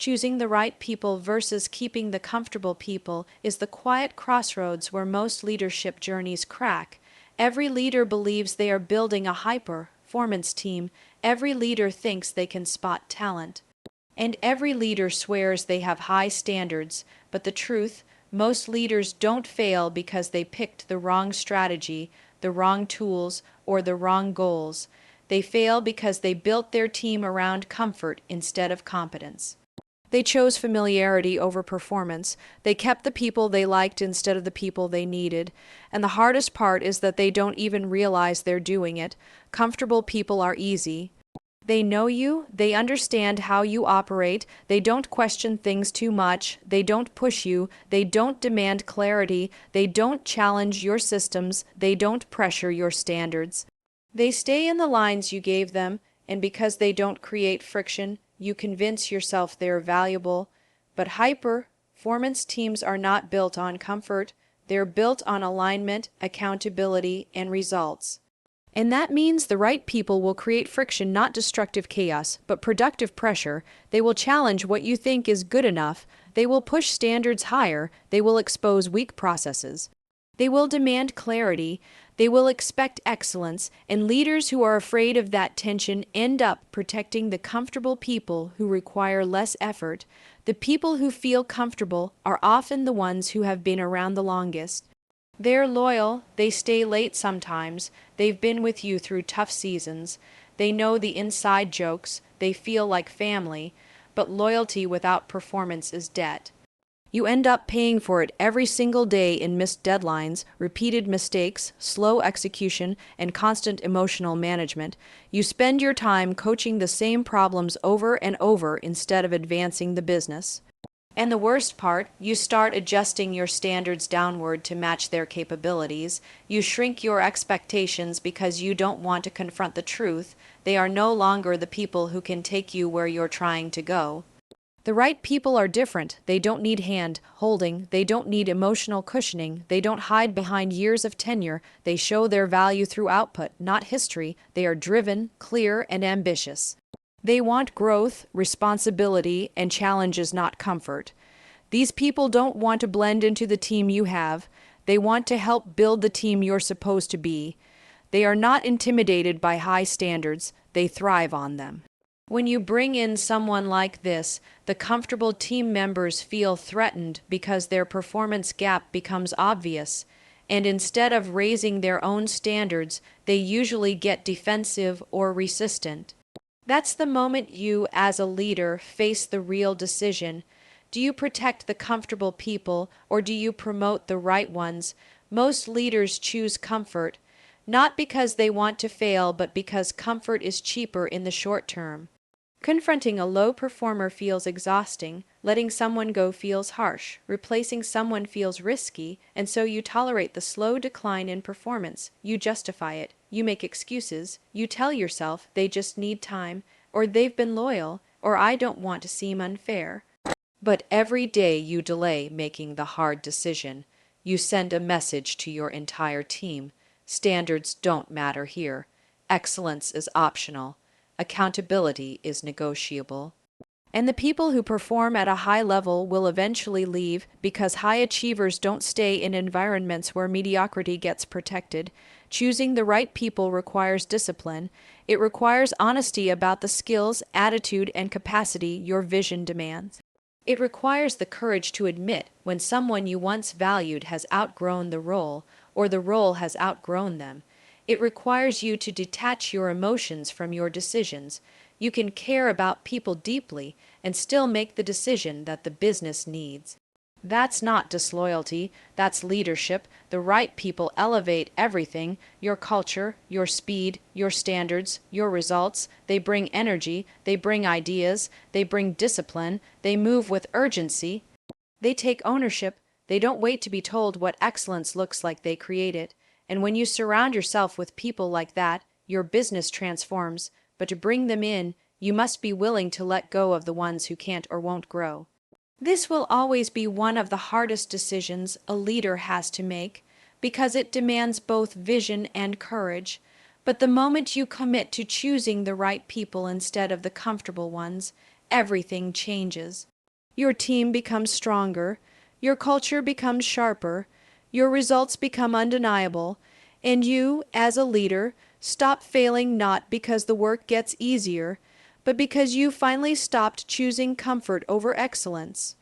Choosing the right people versus keeping the comfortable people is the quiet crossroads where most leadership journeys crack. Every leader believes they are building a high-performance team. Every leader thinks they can spot talent. And every leader swears they have high standards. But the truth, most leaders don't fail because they picked the wrong strategy, the wrong tools, or the wrong goals. They fail because they built their team around comfort instead of competence. They chose familiarity over performance. They kept the people they liked instead of the people they needed. And the hardest part is that they don't even realize they're doing it. Comfortable people are easy. They know you, they understand how you operate, they don't question things too much, they don't push you, they don't demand clarity, they don't challenge your systems, they don't pressure your standards. They stay in the lines you gave them, and because they don't create friction, you convince yourself they're valuable. But high-performance teams are not built on comfort, they're built on alignment, accountability, and results. And that means the right people will create friction, not destructive chaos, but productive pressure. They will challenge what you think is good enough. They will push standards higher. They will expose weak processes. They will demand clarity. They will expect excellence. And leaders who are afraid of that tension end up protecting the comfortable people who require less effort. The people who feel comfortable are often the ones who have been around the longest. They're loyal, they stay late sometimes, they've been with you through tough seasons, they know the inside jokes, they feel like family, but loyalty without performance is debt. You end up paying for it every single day in missed deadlines, repeated mistakes, slow execution, and constant emotional management. You spend your time coaching the same problems over and over instead of advancing the business. And the worst part, you start adjusting your standards downward to match their capabilities. You shrink your expectations because you don't want to confront the truth. They are no longer the people who can take you where you're trying to go. The right people are different. They don't need hand-holding. They don't need emotional cushioning. They don't hide behind years of tenure. They show their value through output, not history. They are driven, clear, and ambitious. They want growth, responsibility, and challenges, not comfort. These people don't want to blend into the team you have. They want to help build the team you're supposed to be. They are not intimidated by high standards. They thrive on them. When you bring in someone like this, the comfortable team members feel threatened because their performance gap becomes obvious. And instead of raising their own standards, they usually get defensive or resistant. That's the moment you, as a leader, face the real decision. Do you protect the comfortable people, or do you promote the right ones? Most leaders choose comfort, not because they want to fail, but because comfort is cheaper in the short term. Confronting a low performer feels exhausting, letting someone go feels harsh, replacing someone feels risky, and so you tolerate the slow decline in performance. You justify it. You make excuses. You tell yourself they just need time, or they've been loyal, or I don't want to seem unfair. But every day you delay making the hard decision, you send a message to your entire team. Standards don't matter here. Excellence is optional. Accountability is negotiable. And the people who perform at a high level will eventually leave because high achievers don't stay in environments where mediocrity gets protected. Choosing the right people requires discipline. It requires honesty about the skills, attitude, and capacity your vision demands. It requires the courage to admit when someone you once valued has outgrown the role, or the role has outgrown them. It requires you to detach your emotions from your decisions. You can care about people deeply and still make the decision that the business needs. That's not disloyalty, that's leadership. The right people elevate everything: your culture, your speed, your standards, your results. They bring energy, they bring ideas, they bring discipline, they move with urgency. They take ownership, they don't wait to be told what excellence looks like, they create it. And when you surround yourself with people like that, your business transforms. But to bring them in, you must be willing to let go of the ones who can't or won't grow. This will always be one of the hardest decisions a leader has to make, because it demands both vision and courage. But the moment you commit to choosing the right people instead of the comfortable ones, everything changes. Your team becomes stronger, your culture becomes sharper, your results become undeniable, and you, as a leader, stop failing not because the work gets easier, but because you finally stopped choosing comfort over excellence.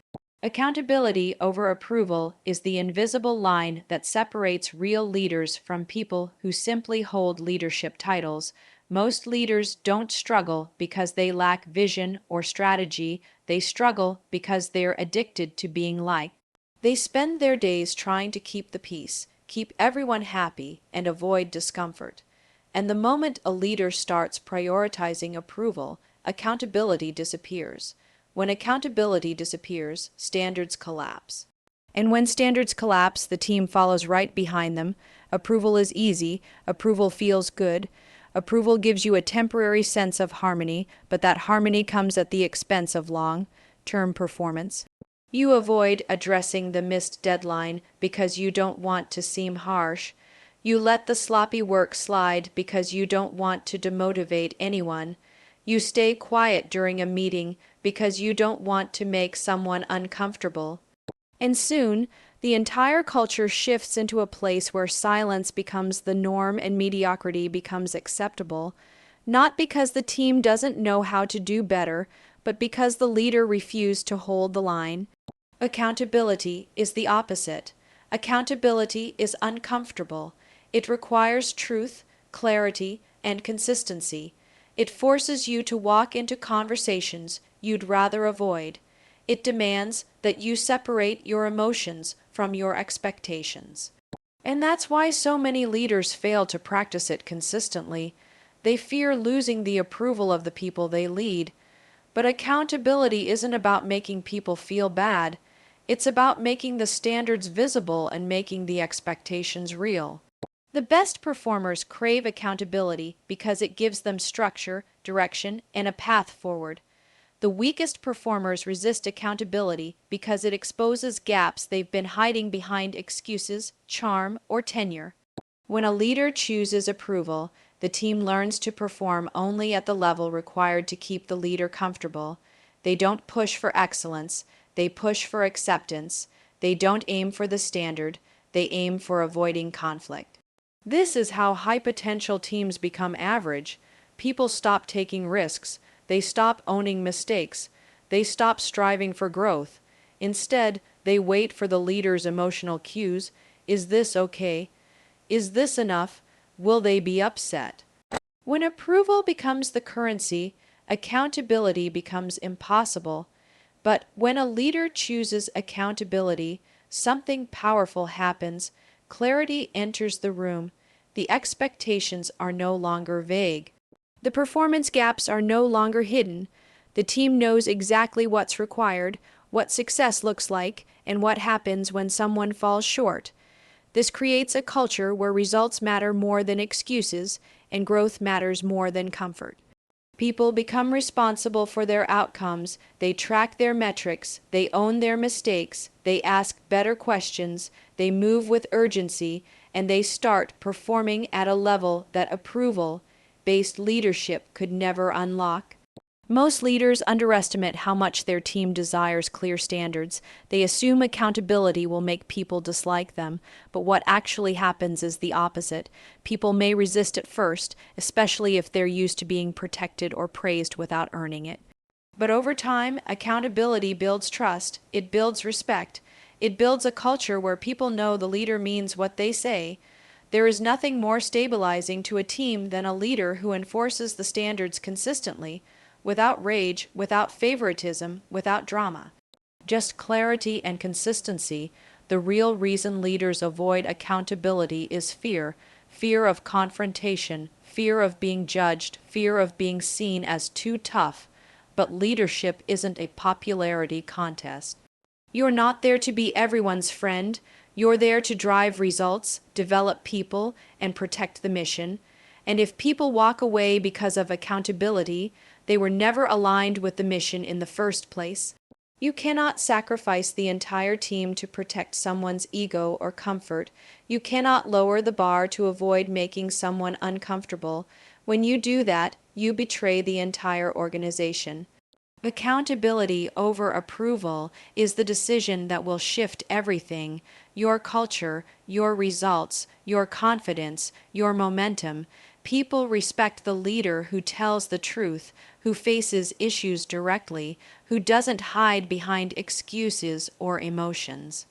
Accountability over approval is the invisible line that separates real leaders from people who simply hold leadership titles. Most leaders don't struggle because they lack vision or strategy, they struggle because they're addicted to being liked. They spend their days trying to keep the peace, keep everyone happy, and avoid discomfort. And the moment a leader starts prioritizing approval, accountability disappears. When accountability disappears, standards collapse. And when standards collapse, the team follows right behind them. Approval is easy, approval feels good. Approval gives you a temporary sense of harmony, but that harmony comes at the expense of long-term performance. You avoid addressing the missed deadline because you don't want to seem harsh. You let the sloppy work slide because you don't want to demotivate anyone. You stay quiet during a meeting because you don't want to make someone uncomfortable. And soon, the entire culture shifts into a place where silence becomes the norm and mediocrity becomes acceptable, not because the team doesn't know how to do better, but because the leader refused to hold the line. Accountability is the opposite. Accountability is uncomfortable. It requires truth, clarity, and consistency. It forces you to walk into conversations you'd rather avoid. It demands that you separate your emotions from your expectations. And that's why so many leaders fail to practice it consistently. They fear losing the approval of the people they lead. But accountability isn't about making people feel bad. It's about making the standards visible and making the expectations real. The best performers crave accountability because it gives them structure, direction, and a path forward. The weakest performers resist accountability because it exposes gaps they've been hiding behind excuses, charm, or tenure. When a leader chooses approval, the team learns to perform only at the level required to keep the leader comfortable. They don't push for excellence, they push for acceptance. They don't aim for the standard, they aim for avoiding conflict. This is how high potential teams become average. People stop taking risks, they stop owning mistakes, they stop striving for growth. Instead, they wait for the leader's emotional cues. Is this okay? Is this enough? Will they be upset? When approval becomes the currency, accountability becomes impossible. But when a leader chooses accountability, something powerful happens. Clarity enters the room. The expectations are no longer vague. The performance gaps are no longer hidden. The team knows exactly what's required, what success looks like, and what happens when someone falls short. This creates a culture where results matter more than excuses and growth matters more than comfort. People become responsible for their outcomes, they track their metrics, they own their mistakes, they ask better questions, they move with urgency, and they start performing at a level that approval-based leadership could never unlock. Most leaders underestimate how much their team desires clear standards. They assume accountability will make people dislike them, but what actually happens is the opposite. People may resist at first, especially if they're used to being protected or praised without earning it. But over time, accountability builds trust, it builds respect, it builds a culture where people know the leader means what they say. There is nothing more stabilizing to a team than a leader who enforces the standards consistently, without rage, without favoritism, without drama. Just clarity and consistency. The real reason leaders avoid accountability is fear. Fear of confrontation, fear of being judged, fear of being seen as too tough. But leadership isn't a popularity contest. You're not there to be everyone's friend. You're there to drive results, develop people, and protect the mission. And if people walk away because of accountability, they were never aligned with the mission in the first place. You cannot sacrifice the entire team to protect someone's ego or comfort. You cannot lower the bar to avoid making someone uncomfortable. When you do that, you betray the entire organization. Accountability over approval is the decision that will shift everything: your culture, your results, your confidence, your momentum. People respect the leader who tells the truth, who faces issues directly, who doesn't hide behind excuses or emotions.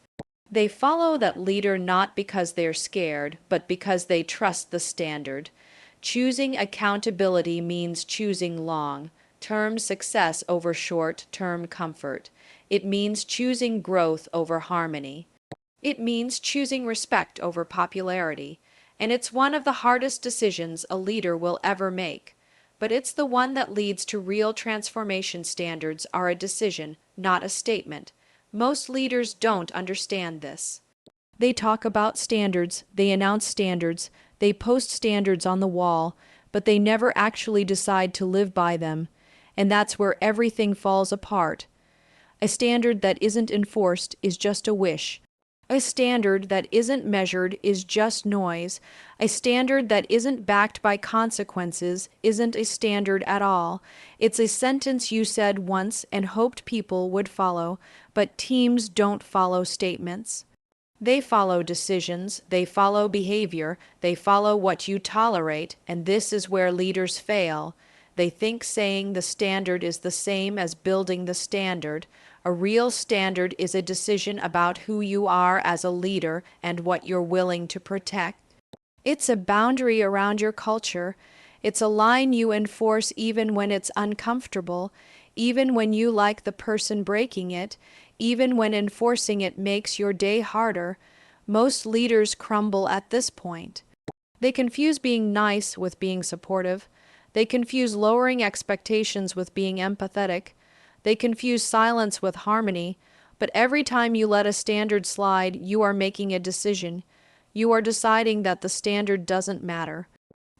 They follow that leader not because they're scared, but because they trust the standard. Choosing accountability means choosing long-term success over short-term comfort. It means choosing growth over harmony. It means choosing respect over popularity. And it's one of the hardest decisions a leader will ever make. But it's the one that leads to real transformation. Standards are a decision, not a statement. Most leaders don't understand this. They talk about standards, they announce standards, they post standards on the wall, but they never actually decide to live by them. And that's where everything falls apart. A standard that isn't enforced is just a wish. A standard that isn't measured is just noise. A standard that isn't backed by consequences isn't a standard at all. It's a sentence you said once and hoped people would follow, but teams don't follow statements. They follow decisions, they follow behavior, they follow what you tolerate, and this is where leaders fail. They think saying the standard is the same as building the standard. A real standard is a decision about who you are as a leader and what you're willing to protect. It's a boundary around your culture. It's a line you enforce even when it's uncomfortable, even when you like the person breaking it, even when enforcing it makes your day harder. Most leaders crumble at this point. They confuse being nice with being supportive. They confuse lowering expectations with being empathetic. They confuse silence with harmony. But every time you let a standard slide, you are making a decision. You are deciding that the standard doesn't matter.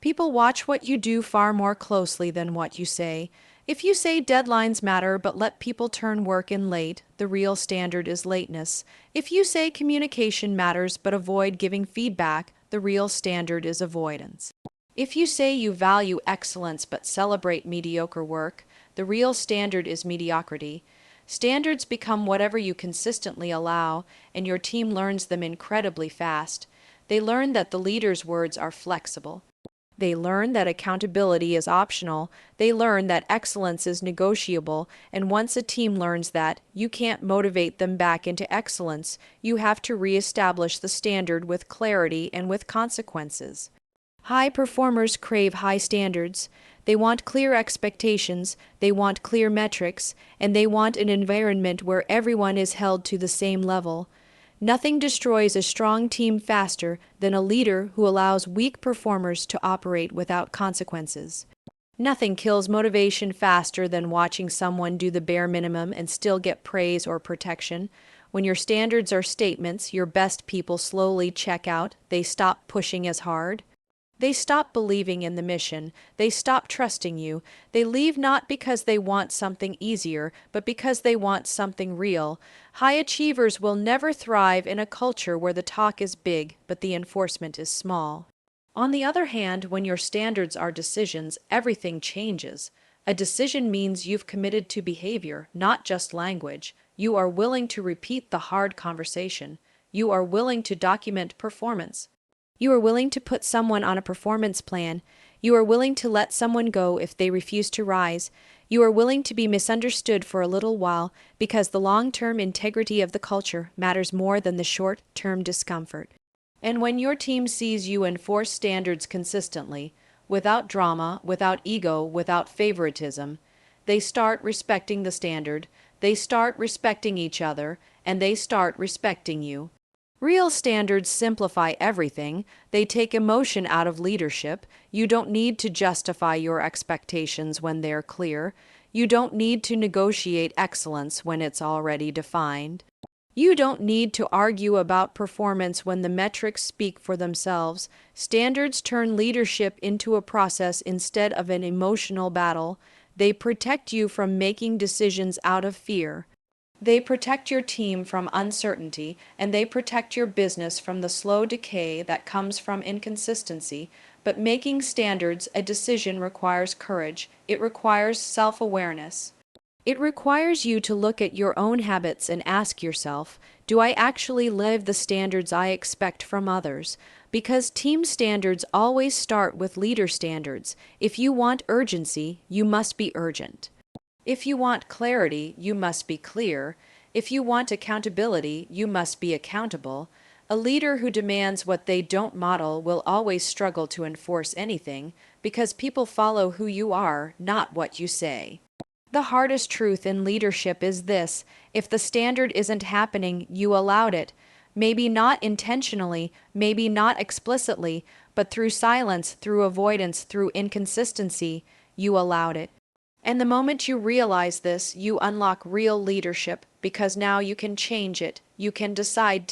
People watch what you do far more closely than what you say. If you say deadlines matter but let people turn work in late, the real standard is lateness. If you say communication matters but avoid giving feedback, the real standard is avoidance. If you say you value excellence but celebrate mediocre work, the real standard is mediocrity. Standards become whatever you consistently allow, and your team learns them incredibly fast. They learn that the leader's words are flexible. They learn that accountability is optional. They learn that excellence is negotiable. And once a team learns that, you can't motivate them back into excellence. You have to reestablish the standard with clarity and with consequences. High performers crave high standards. They want clear expectations, they want clear metrics, and they want an environment where everyone is held to the same level. Nothing destroys a strong team faster than a leader who allows weak performers to operate without consequences. Nothing kills motivation faster than watching someone do the bare minimum and still get praise or protection. When your standards are statements, your best people slowly check out. They stop pushing as hard. They stop believing in the mission. They stop trusting you. They leave not because they want something easier, but because they want something real. High achievers will never thrive in a culture where the talk is big, but the enforcement is small. On the other hand, when your standards are decisions, everything changes. A decision means you've committed to behavior, not just language. You are willing to repeat the hard conversation. You are willing to document performance. You are willing to put someone on a performance plan. You are willing to let someone go if they refuse to rise. You are willing to be misunderstood for a little while because the long-term integrity of the culture matters more than the short-term discomfort. And when your team sees you enforce standards consistently, without drama, without ego, without favoritism, they start respecting the standard, they start respecting each other, and they start respecting you. Real standards simplify everything. They take emotion out of leadership. You don't need to justify your expectations when they're clear. You don't need to negotiate excellence when it's already defined. You don't need to argue about performance when the metrics speak for themselves. Standards turn leadership into a process instead of an emotional battle. They protect you from making decisions out of fear. They protect your team from uncertainty, and they protect your business from the slow decay that comes from inconsistency. But making standards a decision requires courage. It requires self-awareness. It requires you to look at your own habits and ask yourself, do I actually live the standards I expect from others? Because team standards always start with leader standards. If you want urgency, you must be urgent. If you want clarity, you must be clear. If you want accountability, you must be accountable. A leader who demands what they don't model will always struggle to enforce anything, because people follow who you are, not what you say. The hardest truth in leadership is this: if the standard isn't happening, you allowed it. Maybe not intentionally, maybe not explicitly, but through silence, through avoidance, through inconsistency, you allowed it. And the moment you realize this, you unlock real leadership, because now you can change it. You can decide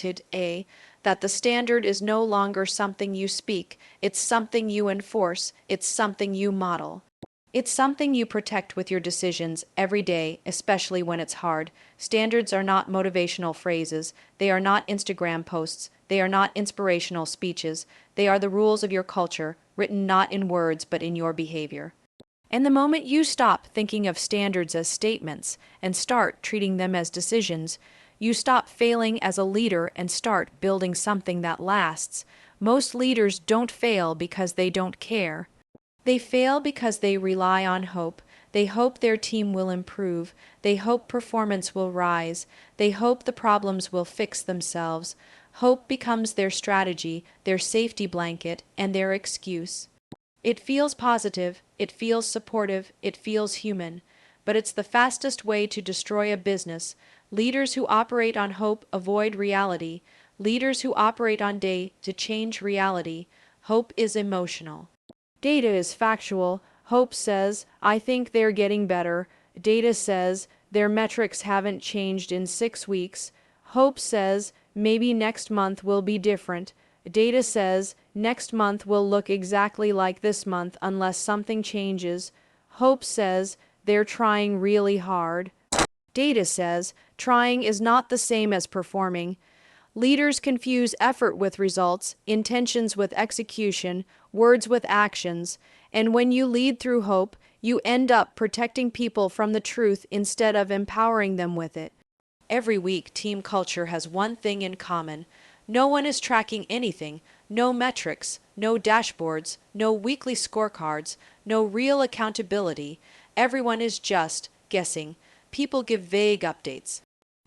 that the standard is no longer something you speak, it's something you enforce, it's something you model. It's something you protect with your decisions every day, especially when it's hard. Standards are not motivational phrases. They are not Instagram posts. They are not inspirational speeches. They are the rules of your culture, written not in words but in your behavior. And the moment you stop thinking of standards as statements and start treating them as decisions, you stop failing as a leader and start building something that lasts. Most leaders don't fail because they don't care. They fail because they rely on hope. They hope their team will improve. They hope performance will rise. They hope the problems will fix themselves. Hope becomes their strategy, their safety blanket, and their excuse. It feels positive, it feels supportive, it feels human, but it's the fastest way to destroy a business. Leaders who operate on hope avoid reality. Leaders who operate on data to change reality. Hope is emotional. Data is factual. Hope says, I think they're getting better. Data says, their metrics haven't changed in 6 weeks. Hope says, maybe next month will be different. Data says, next month will look exactly like this month unless something changes. Hope says, they're trying really hard. Data says, trying is not the same as performing. Leaders confuse effort with results, intentions with execution, words with actions, and when you lead through hope, you end up protecting people from the truth instead of empowering them with it. Every week, team culture has one thing in common. No one is tracking anything, no metrics, no dashboards, no weekly scorecards, no real accountability. Everyone is just guessing. People give vague updates.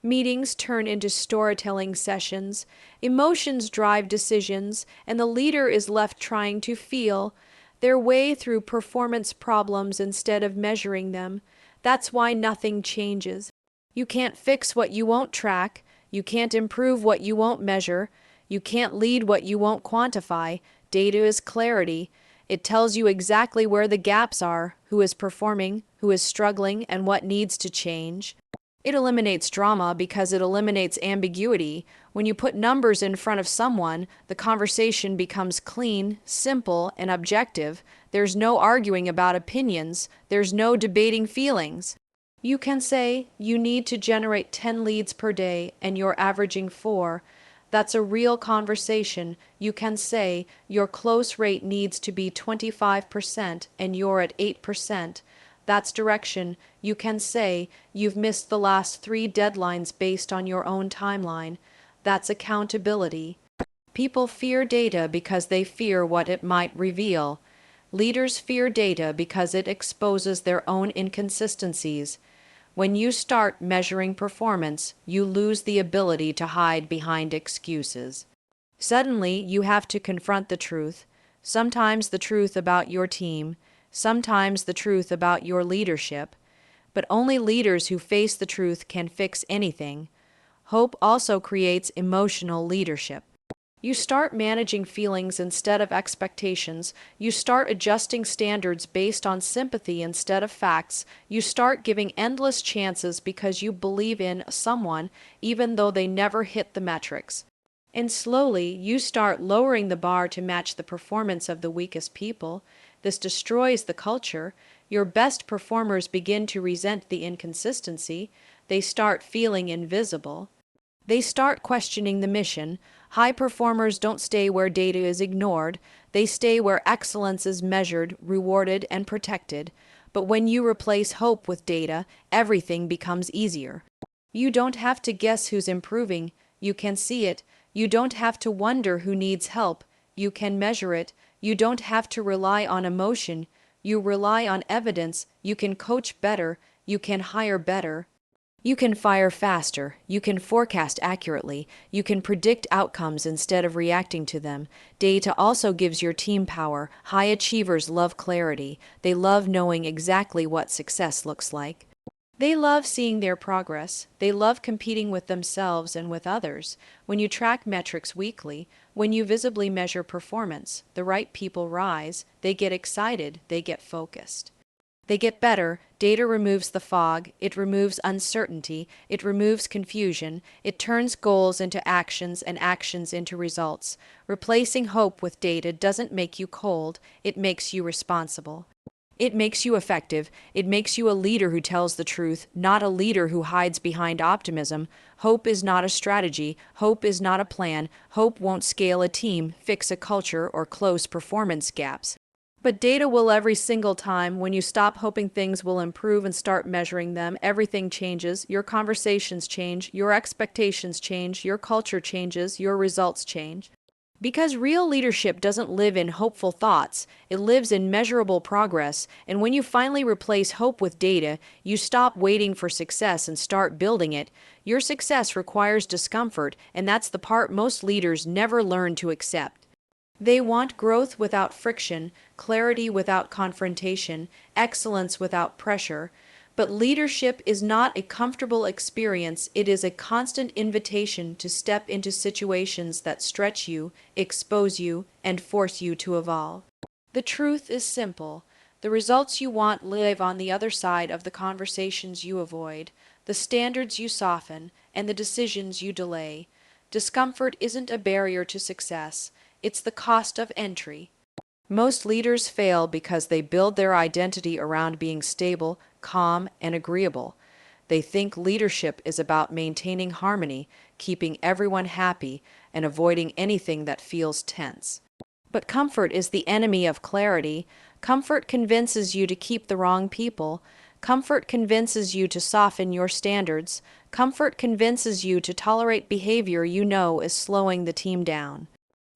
Meetings turn into storytelling sessions, emotions drive decisions, and the leader is left trying to feel their way through performance problems instead of measuring them. That's why nothing changes. You can't fix what you won't track. You can't improve what you won't measure. You can't lead what you won't quantify. Data is clarity. It tells you exactly where the gaps are, who is performing, who is struggling, and what needs to change. It eliminates drama because it eliminates ambiguity. When you put numbers in front of someone, the conversation becomes clean, simple, and objective. There's no arguing about opinions. There's no debating feelings. You can say you need to generate 10 leads per day and you're averaging 4. That's a real conversation. You can say your close rate needs to be 25% and you're at 8%. That's direction. You can say you've missed the last 3 deadlines based on your own timeline. That's accountability. People fear data because they fear what it might reveal. Leaders fear data because it exposes their own inconsistencies. When you start measuring performance, you lose the ability to hide behind excuses. Suddenly, you have to confront the truth, sometimes the truth about your team, sometimes the truth about your leadership, but only leaders who face the truth can fix anything. Hope also creates emotional leadership. You start managing feelings instead of expectations. You start adjusting standards based on sympathy instead of facts. You start giving endless chances because you believe in someone even though they never hit the metrics. And slowly, you start lowering the bar to match the performance of the weakest people. This destroys the culture. Your best performers begin to resent the inconsistency. They start feeling invisible. They start questioning the mission. High performers don't stay where data is ignored. They stay where excellence is measured, rewarded, and protected. But when you replace hope with data, everything becomes easier. You don't have to guess who's improving, you can see it. You don't have to wonder who needs help, you can measure it. You don't have to rely on emotion, you rely on evidence. You can coach better, you can hire better. You can fire faster, you can forecast accurately, you can predict outcomes instead of reacting to them. Data also gives your team power. High achievers love clarity. They love knowing exactly what success looks like. They love seeing their progress. They love competing with themselves and with others. When you track metrics weekly, when you visibly measure performance, the right people rise, they get excited, they get focused. They get better. Data removes the fog, it removes uncertainty, it removes confusion, it turns goals into actions and actions into results. Replacing hope with data doesn't make you cold, it makes you responsible. It makes you effective. It makes you a leader who tells the truth, not a leader who hides behind optimism. Hope is not a strategy. Hope is not a plan. Hope won't scale a team, fix a culture, or close performance gaps. But data will every single time. When you stop hoping things will improve and start measuring them, everything changes. Your conversations change, your expectations change, your culture changes, your results change. Because real leadership doesn't live in hopeful thoughts, it lives in measurable progress, and when you finally replace hope with data, you stop waiting for success and start building it. Your success requires discomfort, and that's the part most leaders never learn to accept. They want growth without friction, clarity without confrontation, excellence without pressure. But leadership is not a comfortable experience, it is a constant invitation to step into situations that stretch you, expose you, and force you to evolve. The truth is simple. The results you want live on the other side of the conversations you avoid, the standards you soften, and the decisions you delay. Discomfort isn't a barrier to success, it's the cost of entry. Most leaders fail because they build their identity around being stable, calm, and agreeable. They think leadership is about maintaining harmony, keeping everyone happy, and avoiding anything that feels tense. But comfort is the enemy of clarity. Comfort convinces you to keep the wrong people. Comfort convinces you to soften your standards. Comfort convinces you to tolerate behavior you know is slowing the team down.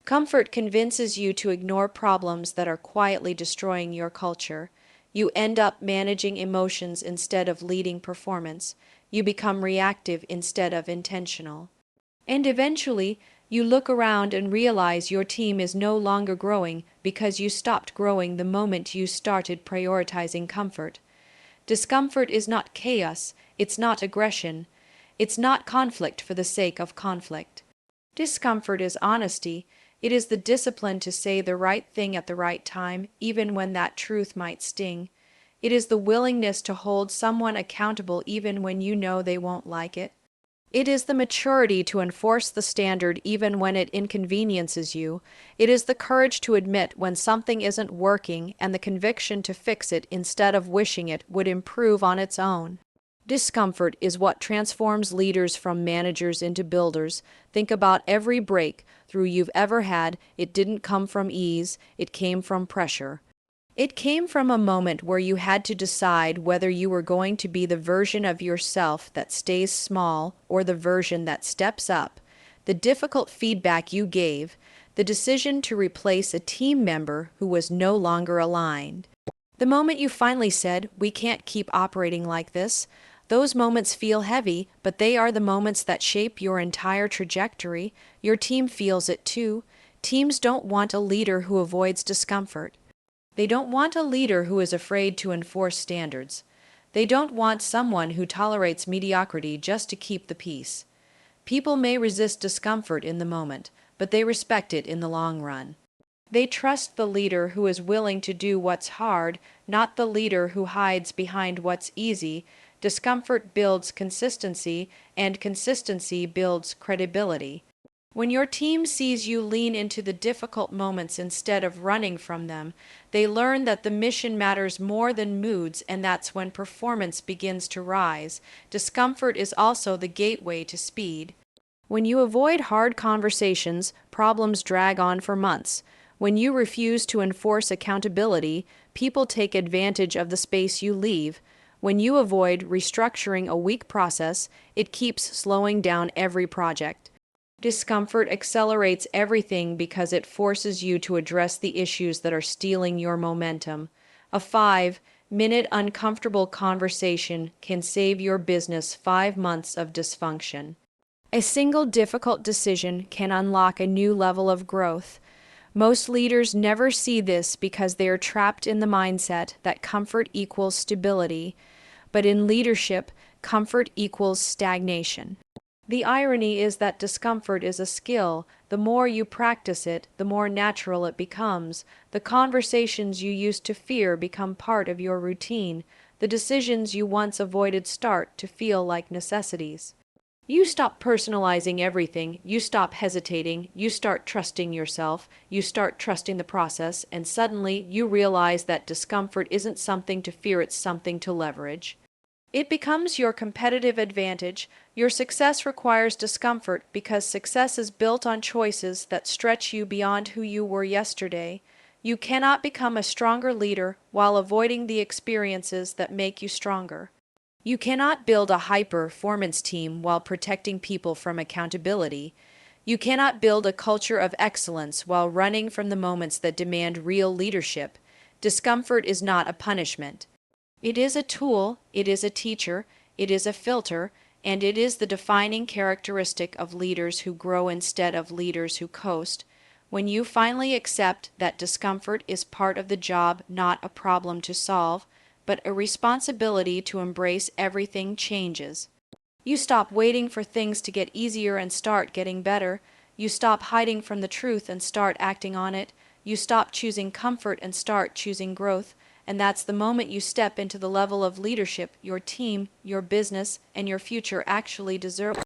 Comfort convinces you to ignore problems that are quietly destroying your culture. You end up managing emotions instead of leading performance. You become reactive instead of intentional. And eventually, you look around and realize your team is no longer growing because you stopped growing the moment you started prioritizing comfort. Discomfort is not chaos, it's not aggression, it's not conflict for the sake of conflict. Discomfort is honesty. It is the discipline to say the right thing at the right time, even when that truth might sting. It is the willingness to hold someone accountable even when you know they won't like it. It is the maturity to enforce the standard even when it inconveniences you. It is the courage to admit when something isn't working and the conviction to fix it instead of wishing it would improve on its own. Discomfort is what transforms leaders from managers into builders. Think about every breakthrough you've ever had. It didn't come from ease, it came from pressure. It came from a moment where you had to decide whether you were going to be the version of yourself that stays small or the version that steps up. The difficult feedback you gave, the decision to replace a team member who was no longer aligned. The moment you finally said, "We can't keep operating like this," those moments feel heavy, but they are the moments that shape your entire trajectory. Your team feels it too. Teams don't want a leader who avoids discomfort. They don't want a leader who is afraid to enforce standards. They don't want someone who tolerates mediocrity just to keep the peace. People may resist discomfort in the moment, but they respect it in the long run. They trust the leader who is willing to do what's hard, not the leader who hides behind what's easy. Discomfort builds consistency, and consistency builds credibility. When your team sees you lean into the difficult moments instead of running from them, they learn that the mission matters more than moods, and that's when performance begins to rise. Discomfort is also the gateway to speed. When you avoid hard conversations, problems drag on for months. When you refuse to enforce accountability, people take advantage of the space you leave. When you avoid restructuring a weak process, it keeps slowing down every project. Discomfort accelerates everything because it forces you to address the issues that are stealing your momentum. A 5-minute uncomfortable conversation can save your business 5 months of dysfunction. A single difficult decision can unlock a new level of growth. Most leaders never see this because they are trapped in the mindset that comfort equals stability, but in leadership, comfort equals stagnation. The irony is that discomfort is a skill. The more you practice it, the more natural it becomes. The conversations you used to fear become part of your routine. The decisions you once avoided start to feel like necessities. You stop personalizing everything, you stop hesitating, you start trusting yourself, you start trusting the process, and suddenly you realize that discomfort isn't something to fear, it's something to leverage. It becomes your competitive advantage. Your success requires discomfort because success is built on choices that stretch you beyond who you were yesterday. You cannot become a stronger leader while avoiding the experiences that make you stronger. You cannot build a high-performance team while protecting people from accountability. You cannot build a culture of excellence while running from the moments that demand real leadership. Discomfort is not a punishment. It is a tool, it is a teacher, it is a filter, and it is the defining characteristic of leaders who grow instead of leaders who coast. When you finally accept that discomfort is part of the job, not a problem to solve, but a responsibility to embrace, everything changes. You stop waiting for things to get easier and start getting better. You stop hiding from the truth and start acting on it. You stop choosing comfort and start choosing growth. And that's the moment you step into the level of leadership your team, your business, and your future actually deserve.